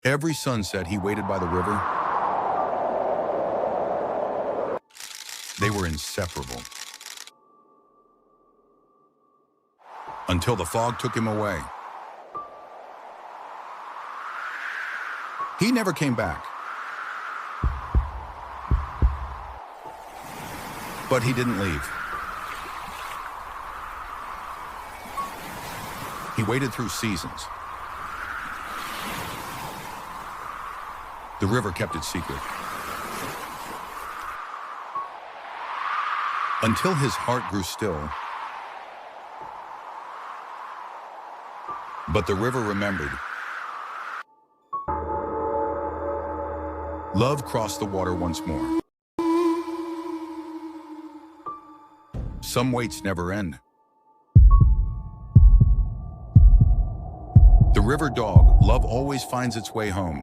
Every sunset he waited by the river. They were inseparable. Until the fog took him away. He never came back. But he didn't leave. He waited through seasons. The river kept its secret. Until his heart grew still. But the river remembered. Love crossed the water once more. Some waits never end. The river dog, love always finds its way home.